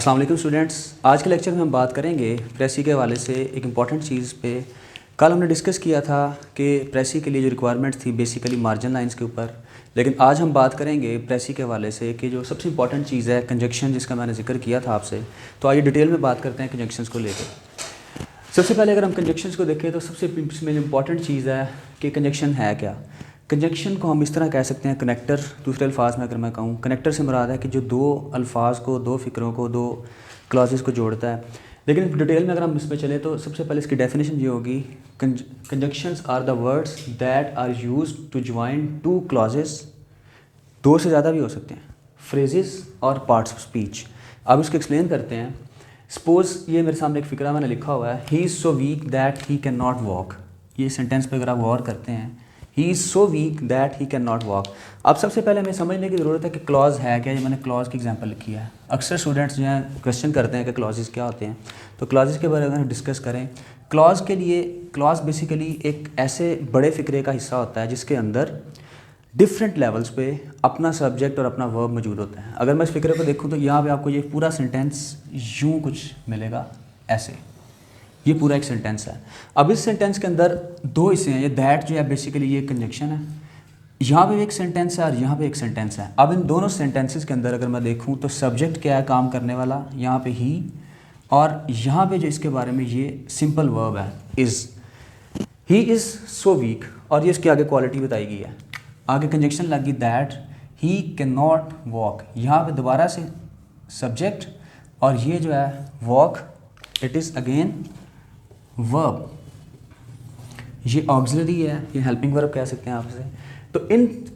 अस्सलाम वालेकुम स्टूडेंट्स। आज के लेक्चर में हम बात करेंगे प्रेसी के हवाले से एक इम्पॉर्टेंट चीज़ पे। कल हमने डिस्कस किया था कि प्रेसी के लिए जो रिक्वायरमेंट्स थी बेसिकली मार्जिन लाइंस के ऊपर, लेकिन आज हम बात करेंगे प्रेसी के हवाले से कि जो सबसे इम्पॉर्टेंट चीज़ है कंजक्शन, जिसका मैंने जिक्र किया था आपसे। तो आइए डिटेल में बात करते हैं कंजक्शंस को लेकर। सबसे पहले अगर हम कंजक्शंस को देखें तो सबसे इसमें इम्पॉर्टेंट चीज़ है कि कंजक्शन है क्या। कंजक्शन को हम इस तरह कह सकते हैं कनेक्टर। दूसरे अल्फाज में अगर मैं कहूँ, कनेक्टर से मुराद है कि जो दो अल्फाज को, दो फ़िक्रों को, दो क्लॉजेस को जोड़ता है। लेकिन डिटेल में अगर हम इसमें चले तो सबसे पहले इसकी डेफिनेशन ये होगी, conjunctions are the words that are used to join two clauses. दो से ज़्यादा भी हो सकते हैं, फ्रेजेस और पार्ट्स ऑफ स्पीच। अब इसको एक्सप्लेन करते हैं। सपोज़ ये मेरे सामने एक फ़िक्रा मैंने लिखा हुआ है, he is so weak that he can not walk. ये सेंटेंस पे अगर आप गौर करते हैं, he is so weak that he can not walk. अब सबसे पहले हमें समझने की ज़रूरत है कि क्लॉज है क्या। ये मैंने क्लॉज की एग्जांपल लिखी है। अक्सर स्टूडेंट्स जो हैं क्वेश्चन करते हैं कि क्लॉजेस क्या होते हैं, तो क्लॉजेस के बारे में हम डिस्कस करें। क्लॉज के लिए, क्लॉज बेसिकली एक ऐसे बड़े फ़िक्रे का हिस्सा होता है जिसके अंदर डिफरेंट लेवल्स पे अपना सब्जेक्ट और अपना वर्ब मौजूद होता है। अगर मैं इस फिक्रे को देखूँ तो यहाँ पे आपको ये पूरा सेंटेंस यूँ कुछ मिलेगा, ऐसे। ये पूरा एक सेंटेंस है। अब इस सेंटेंस के अंदर दो हिस्से हैं। ये दैट जो है बेसिकली ये कंजक्शन है। यहाँ पे एक सेंटेंस है और यहाँ पे एक सेंटेंस है। अब इन दोनों सेंटेंसेस के अंदर अगर मैं देखूँ तो सब्जेक्ट क्या है, काम करने वाला, यहाँ पे ही, और यहाँ पे जो इसके बारे में ये सिंपल वर्ब है, is. He is so weak, और ये इसके आगे क्वालिटी बताई गई है। आगे कंजक्शन लग गई that he can not walk. यहाँ पे दोबारा से सब्जेक्ट, और ये जो है walk, it is again verb. ये ऑक्सिलरी है, ये हेल्पिंग वर्ब कह सकते हैं आपसे। तो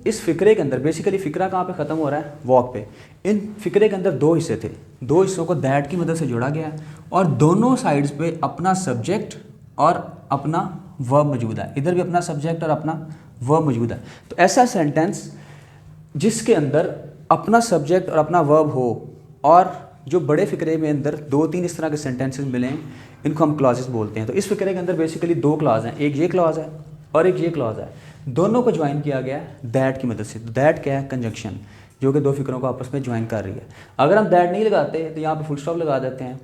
इस फिक्रे के अंदर बेसिकली फ़िक्रा कहाँ पे ख़त्म हो रहा है, वॉक पे। इन फिक्रे के अंदर दो हिस्से थे, दो हिस्सों को दैट की मदद से जोड़ा गया और दोनों साइड्स पे अपना सब्जेक्ट और अपना वर्ब मौजूद है। इधर भी अपना सब्जेक्ट और अपना वर्ब मौजूद है। तो ऐसा सेंटेंस जिसके अंदर अपना सब्जेक्ट और अपना वर्ब हो, और जो बड़े फिक्रे में अंदर दो तीन इस तरह के सेंटेंसेस मिलें, इनको हम क्लॉजेस बोलते हैं। तो इस फिक्रे के अंदर बेसिकली दो क्लॉज हैं, एक ये क्लॉज है और एक ये क्लॉज है। दोनों को ज्वाइन किया गया है दैट की मदद से। तो दैट क्या है, कंजक्शन, जो कि दो फिक्रों को आपस में ज्वाइन कर रही है। अगर हम दैट नहीं लगाते तो यहाँ पे फुल स्टॉप लगा देते हैं,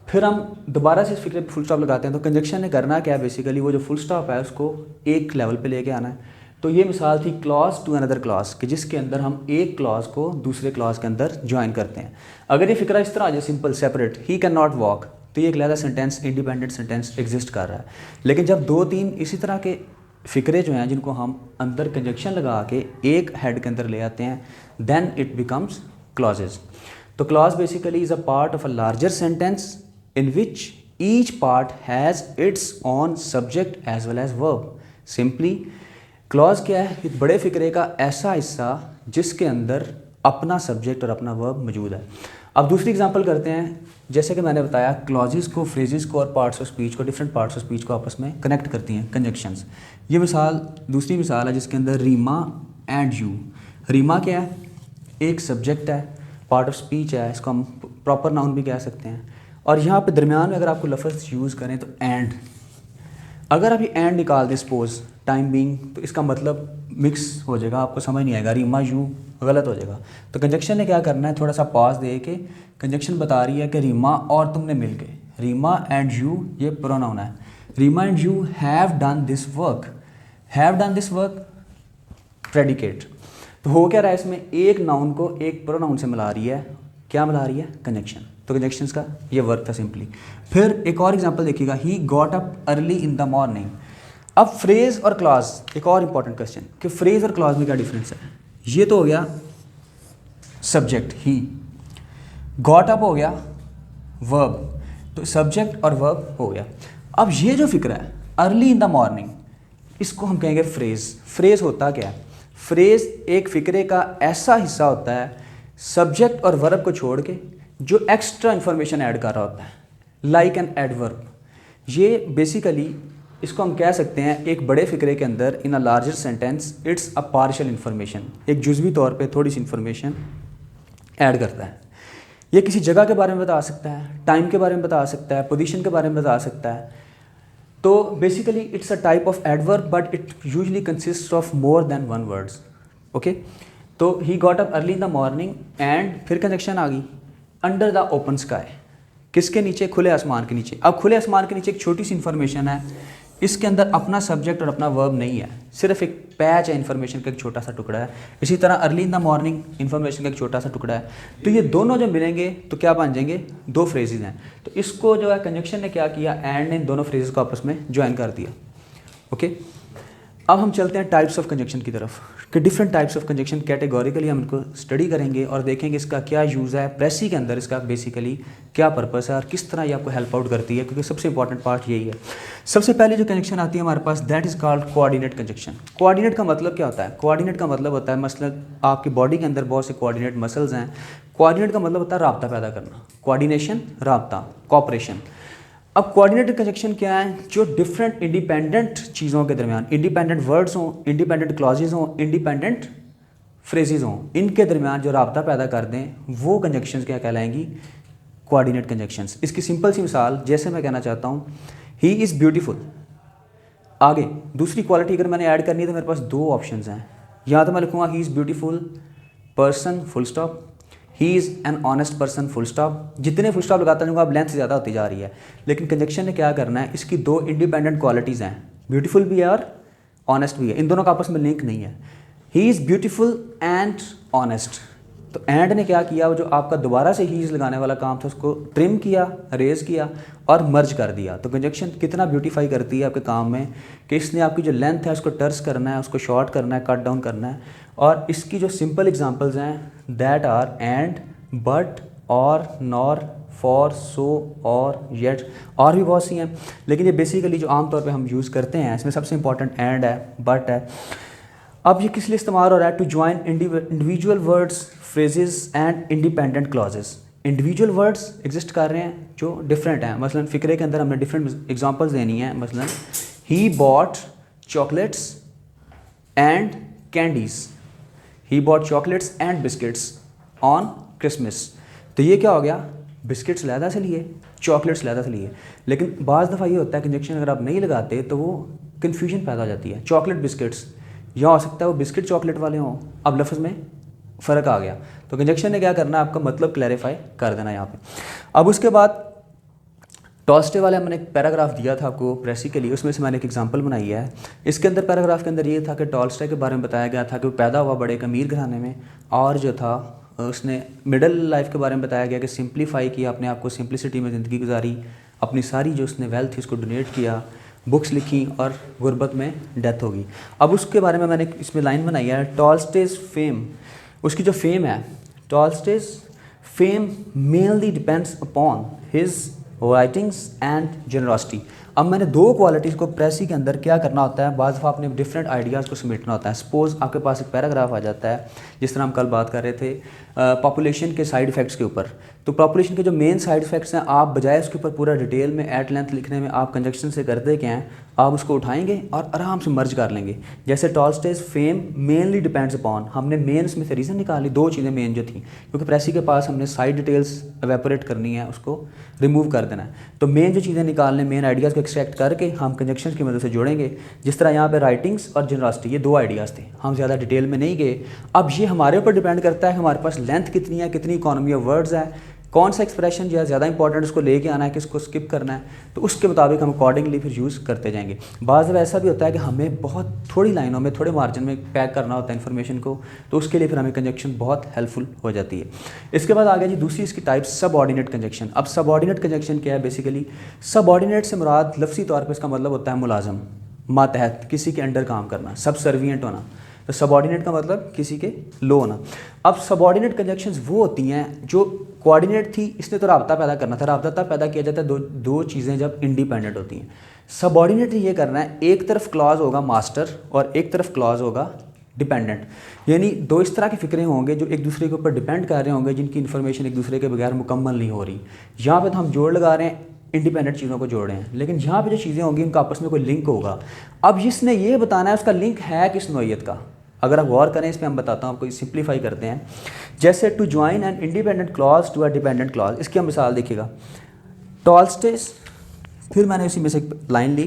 फिर हम दोबारा से इस फिक्रे पे फुल स्टॉप लगाते हैं। तो कंजक्शन ने करना क्या है, बेसिकली वो जो फुल स्टॉप है उसको एक लेवल पे लेके आना है। तो ये मिसाल थी क्लॉज टू अनदर क्लॉज, कि जिसके अंदर हम एक क्लॉज को दूसरे क्लॉज के अंदर ज्वाइन करते हैं। अगर ये फिक्रा इस तरह आ जाए simple separate, he can not walk, तो ये एक अलग सेंटेंस, इंडिपेंडेंट सेंटेंस एग्जिस्ट कर रहा है। लेकिन जब दो तीन इसी तरह के फिक्रे जो हैं जिनको हम अंदर कंजक्शन लगा के एक हेड के अंदर ले आते हैं, देन इट बिकम्स क्लॉजेज। तो clause basically is a part of a larger sentence in which each part has its own subject as well as verb. Simply, clause क्या है, एक बड़े फिक्रे का ऐसा हिस्सा जिसके अंदर अपना सब्जेक्ट और अपना वर्ब मौजूद है। अब दूसरी एग्जांपल करते हैं। जैसे कि मैंने बताया, क्लॉजेस को, फ्रेजेस को और पार्ट्स ऑफ स्पीच को, डिफरेंट पार्ट्स ऑफ स्पीच को आपस में कनेक्ट करती हैं कंजक्शंस। ये मिसाल, दूसरी मिसाल है जिसके अंदर रीमा एंड यू। रीमा क्या है, एक सब्जेक्ट है, पार्ट ऑफ स्पीच है, इसको हम प्रॉपर नाउन भी कह सकते हैं। और यहाँ पे दरमियान में अगर आपको लफ्ज़ यूज़ करें तो एंड, अगर आप ये एंड निकाल दें सपोज टाइम बीइंग, तो इसका मतलब मिक्स हो जाएगा, आपको समझ नहीं आएगा, रीमा यू गलत हो जाएगा। तो कंजक्शन ने क्या करना है, थोड़ा सा पॉज दे के कंजक्शन बता रही है कि रीमा और तुमने मिल के, रीमा एंड यू ये प्रोनाउन है, Reema and you have done this work. Have done this work predicate. तो हो क्या रहा है इसमें, एक नाउन को एक प्रोनाउन से मिला रही है। क्या मिला रही है, कंजक्शन। तो कंजक्शंस का ये वर्क था सिंपली। फिर एक और एग्जांपल देखिएगा, ही got up early in the morning. अब फ्रेज और क्लॉज, एक और इंपॉर्टेंट क्वेश्चन कि फ्रेज और क्लॉज में क्या डिफरेंस है। ये तो हो गया सब्जेक्ट ही, गॉट अप हो गया वर्ब, तो सब्जेक्ट और वर्ब हो गया। अब ये जो फिक्र है अर्ली इन द मॉर्निंग, इसको हम कहेंगे फ्रेज। फ्रेज होता क्या है, फ्रेज एक फिक्रे का ऐसा हिस्सा होता है सब्जेक्ट और वर्ब को छोड़ के जो एक्स्ट्रा इन्फॉर्मेशन ऐड कर रहा होता है, लाइक एन एडवर्ब। ये बेसिकली इसको हम कह सकते हैं एक बड़े फिक्रे के अंदर, in a larger sentence it's a partial information, एक जुज़वी तौर पे थोड़ी सी इन्फॉर्मेशन ऐड करता है। ये किसी जगह के बारे में बता सकता है, टाइम के बारे में बता सकता है, पोजीशन के बारे में बता सकता है। तो basically it's a type of adverb but it usually consist of more than one words. Okay, तो he got up early in the morning and फिर कंजक्शन आ गई, अंडर द ओपन स्काई, किसके नीचे? खुले आसमान के नीचे। अब खुले आसमान के नीचे एक छोटी सी इन्फॉर्मेशन है, इसके अंदर अपना सब्जेक्ट और अपना वर्ब नहीं है, सिर्फ एक पैच है इन्फॉर्मेशन का, एक छोटा सा टुकड़ा है। इसी तरह early in the morning information का एक छोटा सा टुकड़ा है। तो ये दोनों जब मिलेंगे तो क्या बन जाएंगे? दो फ्रेजेज हैं। तो इसको जो है कंजक्शन ने क्या किया, एंड ने इन दोनों फ्रेजेस को आपस में ज्वाइन कर दिया। ओके, अब हम चलते हैं टाइप्स ऑफ कंजक्शन की तरफ, कि different types of conjunction categorically हम इनको स्टडी करेंगे और देखेंगे इसका क्या यूज़ है, प्रेसी के अंदर इसका बेसिकली क्या पर्पस है और किस तरह ये आपको हेल्प आउट करती है, क्योंकि सबसे इंपॉर्टेंट पार्ट यही है। सबसे पहले जो कंजक्शन आती है हमारे पास, that is called coordinate conjunction. Coordinate का मतलब क्या होता है? कोऑर्डिनेट का मतलब होता है मसलन आपकी बॉडी के अंदर बहुत से कोऑर्डिनेट मसल्स हैं। कोऑर्डिनेट का मतलब होता है राब्ता पैदा करना, कोऑर्डिनेशन, राब्ता, कोऑपरेशन। अब कोऑर्डिनेटेड कंजक्शन क्या है? जो डिफरेंट इंडिपेंडेंट चीज़ों के दरमियान, इंडिपेंडेंट वर्ड्स हों, इंडिपेंडेंट क्लॉजेज हों, इंडिपेंडेंट फ्रेजेज हों, इनके दरमियान जो राब्ता पैदा कर दें, वो कंजक्शंस क्या कहलाएंगी? Coordinate conjunctions. इसकी सिंपल सी मिसाल, जैसे मैं कहना चाहता हूँ ही इज़ ब्यूटीफुल, आगे दूसरी क्वालिटी अगर मैंने ऐड करनी है तो मेरे पास दो ऑप्शंस हैं। या तो मैं लिखूँगा he is beautiful person full stop, he is an honest person full stop. जितने फुल स्टॉप लगाता जाऊँगा अब लेंथ ज़्यादा होती जा रही है, लेकिन कंजक्शन ने क्या करना है, इसकी दो इंडिपेंडेंट क्वालिटीज़ हैं, ब्यूटीफुल भी है और ऑनेस्ट भी है, इन दोनों का आपस में लिंक नहीं है। He is beautiful and honest, तो एंड ने क्या किया, वो जो आपका दोबारा से ही इज़ लगाने वाला काम था उसको ट्रिम किया, रेज किया और मर्ज कर दिया। तो कंजक्शन कितना ब्यूटीफाई करती है आपके काम में, कि इसने आपकी जो लेंथ है उसको टर्स करना है, उसको शॉर्ट करना है, कट डाउन करना है। और इसकी जो सिंपल एग्जांपल्स हैं दैट आर एंड, बट, और, नॉर, फॉर, सो, और, येट, और भी बहुत सी हैं, लेकिन ये बेसिकली जो आमतौर पे हम यूज़ करते हैं इसमें सबसे इंपॉर्टेंट एंड है, बट है। अब ये किस लिए इस्तेमाल हो रहा है? To join individual words, phrases and independent clauses. Individual words exist कर रहे हैं जो डिफरेंट हैं, मसलन फ़िक्रे के अंदर हमने डिफरेंट एग्जांपल्स देनी है। मसलन he bought chocolates and candies, he bought chocolates and biscuits on Christmas. तो ये क्या हो गया? बिस्किट्स लहदा से लिए, चॉकलेट्स लहदा से लिए। लेकिन बाज़ दफ़ा ये होता है कंजक्शन अगर आप नहीं लगाते तो वो कन्फ्यूजन पैदा हो जाती है। चॉकलेट बिस्किट्स, या हो सकता है वो बिस्किट चॉकलेट वाले हों, अब लफ्ज़ में फ़र्क आ गया। तो कंजक्शन ने क्या करना है, आपका मतलब क्लैरिफाई कर देना यहाँ पे। अब उसके बाद टॉल्स्टे वाले मैंने एक पैराग्राफ दिया था आपको प्रेसी के लिए, उसमें से मैंने एक एग्जांपल बनाई है। इसके अंदर पैराग्राफ के अंदर ये था कि टॉल्स्टे के बारे में बताया गया था कि वो पैदा हुआ बड़े एक अमीर घराने में, और जो था उसने मिडिल लाइफ के बारे में बताया गया कि सिंप्लीफाई किया अपने आप को, सिंप्लिसिटी में ज़िंदगी गुजारी, अपनी सारी जो उसने वेल्थ थी उसको डोनेट किया, बुक्स लिखी और गुर्बत में डेथ होगी। अब उसके बारे में मैंने इसमें लाइन बनाई है, टॉल्स्टेज फेम, उसकी जो फेम है, Tolstoy's fame mainly depends upon his writings and generosity. अब मैंने दो क्वालिटीज़ को प्रेसी के अंदर क्या करना होता है, बाज़ दफ़ा आपने डिफरेंट आइडियाज़ को समेटना होता है। सपोज़ आपके पास एक पैराग्राफ आ जाता है, जिस तरह हम कल बात कर रहे थे पॉपुलेशन के साइड इफ़ेक्ट्स के ऊपर। तो पॉपुलेशन के जो मेन साइड इफ़ेक्ट्स हैं, आप बजाय उसके ऊपर पूरा डिटेल में एट लेंथ लिखने में आप कंजक्शन से करते क्या हैं, आप उसको उठाएंगे और आराम से मर्ज कर लेंगे। जैसे टॉल्स्टेज फेम मेनली डिपेंड्स अपॉन, हमने मेन उसमें से रीज़न निकाली, दो चीज़ें मेन जो थी, क्योंकि प्रेसी के पास हमने साइड डिटेल्स एवेपोरेट करनी है, उसको रिमूव कर देना है। तो मेन जो चीज़ें निकालने, मेन आइडियाज़ को एक्सट्रैक्ट करके हम कंजक्शन की मदद से जोड़ेंगे। जिस तरह यहाँ पे राइटिंग्स और जनरॉसिटी, ये दो आइडियाज़ थे, हम ज़्यादा डिटेल में नहीं गए। अब ये हमारे ऊपर डिपेंड करता है कि हमारे पास लेंथ कितनी है, कितनी इकॉनमी ऑफ वर्ड्स है, कौन सा एक्सप्रेशन जो है ज़्यादा इंपॉर्टेंट उसको लेके आना है, किसको स्किप करना है, तो उसके मुताबिक हम अकॉर्डिंगली फिर यूज़ करते जाएंगे। बाज़ ऐसा भी होता है कि हमें बहुत थोड़ी लाइनों में, थोड़े मार्जिन में पैक करना होता है इन्फॉर्मेशन को, तो उसके लिए फिर हमें कंजक्शन बहुत हेल्पफुल हो जाती है। इसके बाद आ गया जी दूसरी इसकी टाइप, सबऑर्डिनेट कंजक्शन। अब सबऑर्डिनेट कंजक्शन क्या है? बेसिकली सबऑर्डिनेट से मुराद लफ्ज़ी तौर पर इसका मतलब होता है मुलाजम, मातहत, किसी के अंडर काम करना, सबसर्विएंट होना। तो सबऑर्डिनेट का मतलब किसी के लो होना। अब सबऑर्डिनेट कंजक्शंस वो होती हैं जो कोऑर्डिनेट थी, इसने तो राब्ता पैदा करना था, राब्ता तब पैदा किया जाता है दो चीज़ें जब इंडिपेंडेंट होती हैं। सबऑर्डिनेट ये करना है, एक तरफ क्लॉज होगा मास्टर और एक तरफ क्लॉज होगा डिपेंडेंट, यानी दो इस तरह की फ़िक्रें होंगे जो एक दूसरे के ऊपर डिपेंड कर रहे होंगे, जिनकी इन्फॉर्मेशन एक दूसरे के बगैर मुकम्मल नहीं हो रही। यहाँ पे तो हम जोड़ लगा रहे हैं, इंडिपेंडेंट चीज़ों को जोड़ रहे हैं, लेकिन यहाँ पे जो चीज़ें होंगी उनका आपस में कोई लिंक होगा। अब जिसने ये बताना है उसका लिंक है किस नौइयत का, अगर आप गौर करें इस पर, हम बताता हूँ आपको, सिंप्लीफाई करते हैं। जैसे to join an independent clause to a dependent clause, इसकी हम मिसाल देखिएगा, टॉल्स्टेज, फिर मैंने इसी में से एक लाइन ली,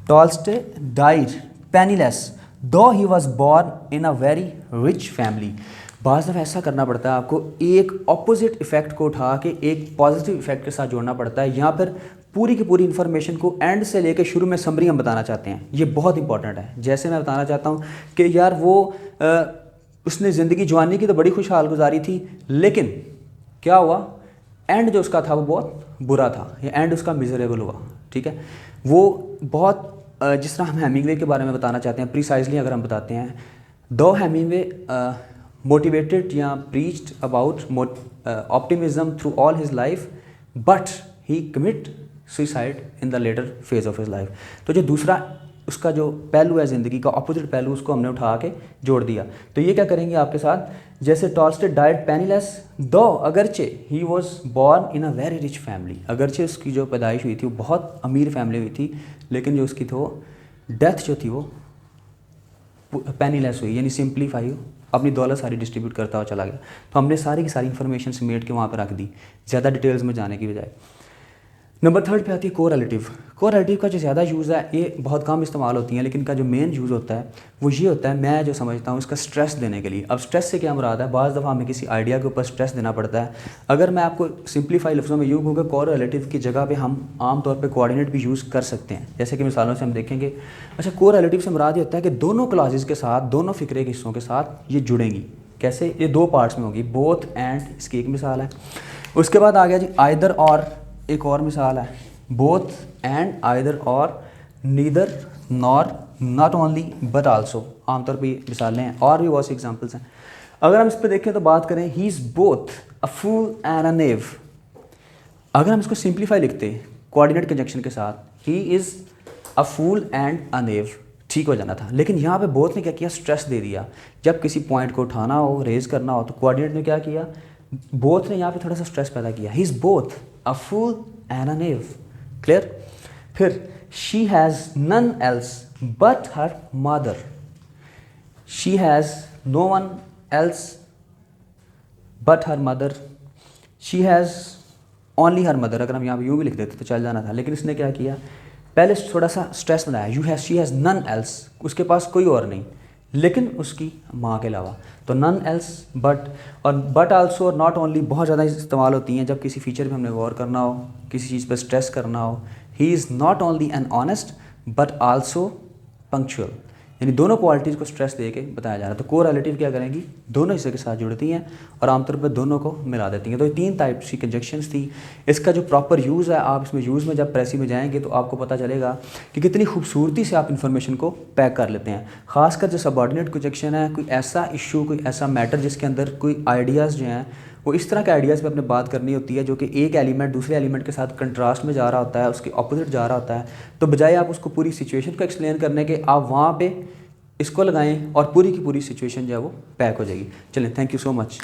टॉल्स्टे डाइड पेनीलेस दो he was born in a very rich family. बाज़ दफ़ा ऐसा करना पड़ता है आपको, एक ऑपोजिट इफ़ेक्ट को उठा के एक पॉजिटिव इफ़ेक्ट के साथ जोड़ना पड़ता है, या फिर पूरी की पूरी इन्फॉर्मेशन को एंड से लेकर शुरू में समरी हम बताना चाहते हैं। ये बहुत इंपॉर्टेंट है। जैसे मैं बताना चाहता हूँ कि यार वो उसने ज़िंदगी जवानी की तो बड़ी खुशहाल गुजारी थी, लेकिन क्या हुआ, एंड जो उसका था वो बहुत बुरा था, या एंड उसका मिजरेबल हुआ। ठीक है, वो बहुत जिस तरह हम हेमिंगवे के बारे में बताना चाहते हैं, प्रिसाइजली अगर हम बताते हैं, दो हेमिंगवे मोटिवेटेड या preached about optimism through all his life, but he commit suicide in the later phase of his life. तो जो दूसरा उसका जो पहलू है ज़िंदगी का, अपोजिट पहलू, उसको हमने उठा के जोड़ दिया। तो ये क्या करेंगे आपके साथ, जैसे टॉलस्टॉय डाइड पेनीलेस दो अगरचे he was born in a very rich family, अगरचे उसकी जो पैदाइश हुई थी वो बहुत अमीर फैमिली हुई थी, लेकिन जो उसकी तो डेथ जो थी वो पेनीलेस हुई, यानी सिंप्लीफाई हो, अपनी दौलत सारी डिस्ट्रीब्यूट करता हुआ चला गया। तो हमने सारी की सारी इन्फॉर्मेशन समेट के वहाँ पर रख दी, ज़्यादा डिटेल्स में जाने की बजाय। नंबर 3 पे आती है कोरिलेटिव। कोरिलेटिव का जो ज़्यादा यूज़ है ये बहुत कम इस्तेमाल होती हैं, लेकिन इनका जो मेन यूज़ होता है वो ये होता है, मैं जो समझता हूँ इसका स्ट्रेस देने के लिए। अब स्ट्रेस से क्या मुराद है, बाज़ दफ़ा हमें किसी आइडिया के ऊपर स्ट्रेस देना पड़ता है। अगर मैं आपको सिंप्लीफाई लफ्ज़ों में यूँ कहूँगा, कोरिलेटिव की जगह पे हम आम तौर पे कोऑर्डिनेट भी यूज़ कर सकते हैं, जैसे कि मिसालों से हम देखेंगे। अच्छा, कोरिलेटिव से मुराद ये होता है कि दोनों क्लॉजेज़ के साथ, दोनों फ़िक्रे के हिस्सों के साथ ये जुड़ेंगी। कैसे, ये 2 पार्ट्स में होगी, बोथ एंड, इसकी एक मिसाल है। उसके बाद आ गया जी आइदर और, एक और मिसाल है, बोथ एंड, आइदर और, neither nor, not only but also, आमतौर पर ये मिसालें हैं, और भी बहुत सी एग्जांपल्स हैं। अगर हम इस पर देखें तो बात करें, he is both a fool and a knave. अगर हम इसको सिंप्लीफाई लिखते कोऑर्डिनेट कंजक्शन के साथ, he is a fool and a नेव, ठीक हो जाना था। लेकिन यहाँ पे बोथ ने क्या किया, स्ट्रेस दे दिया। जब किसी पॉइंट को उठाना हो, रेज करना हो, तो कोऑर्डिनेट ने क्या किया, बोथ ने यहाँ पे थोड़ा सा स्ट्रेस पैदा किया। He is both a fool and a knave. Clear. फिर she has none else but her mother, she has no one else but her mother, she has only her mother. अगर हम यहाँ पे यूँ भी लिख देते तो चल जाना था, लेकिन इसने क्या किया, पहले थोड़ा सा स्ट्रेस बनाया, you has, she has none else, उसके पास कोई और नहीं लेकिन उसकी माँ के अलावा। तो नन एल्स, बट, और बट आल्सो और नॉट ओनली बहुत ज़्यादा इस्तेमाल होती हैं जब किसी फीचर पे हमने गौर करना हो, किसी चीज़ पे स्ट्रेस करना हो। He is not only an honest but also punctual, यानी दोनों क्वालिटीज़ को स्ट्रेस दे के बताया जा रहा है। तो कोरिलेटिव क्या करेंगी, दोनों हिस्से के साथ जुड़ती हैं और आमतौर पर दोनों को मिला देती हैं। तो ये 3 टाइप्स की कंजक्शंस थी। इसका जो प्रॉपर यूज़ है, आप इसमें यूज़ में जब प्रेसी में जाएंगे तो आपको पता चलेगा कि कितनी खूबसूरती से आप इन्फॉर्मेशन को पैक कर लेते हैं। खासकर जो सबऑर्डिनेट कंजक्शन है, कोई ऐसा इशू, कोई ऐसा मैटर जिसके अंदर कोई आइडियाज़ जो हैं वो इस तरह के आइडियाज़ पे अपने बात करनी होती है जो कि एक एलिमेंट दूसरे एलिमेंट के साथ कंट्रास्ट में जा रहा होता है, उसके ऑपोजिट जा रहा होता है। तो बजाय आप उसको पूरी सिचुएशन को एक्सप्लेन करने के, आप वहाँ पे इसको लगाएं और पूरी की पूरी सिचुएशन जो है वो पैक हो जाएगी। चलें, थैंक यू सो मच।